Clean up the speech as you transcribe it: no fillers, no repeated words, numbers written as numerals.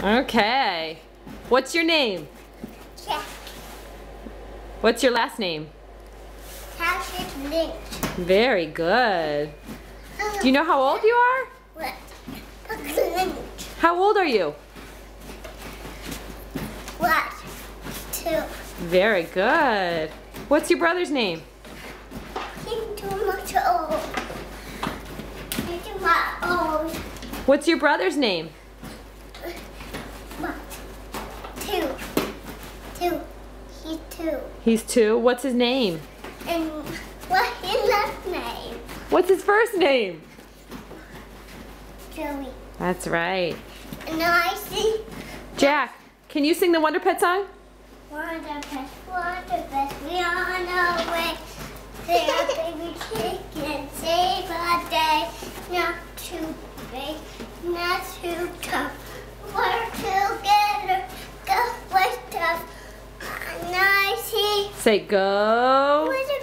Okay. What's your name? Jack. What's your last name? Patrick Lynch. Very good. Do you know how old you are? What? Patrick Lynch. How old are you? What? 2. Very good. What's your brother's name? He's too much old. He's too much old. What's your brother's name? What? 2. 2. He's 2. He's 2. What's his name? And what's his last name? What's his first name? Joey. That's right. And I see Jack, can you sing the Wonder Pet song? Wonder Pet, we on our way. Say our baby chicken, save our day. Not too big, not too tough. Work together, go with us. And I see Say go. Wonder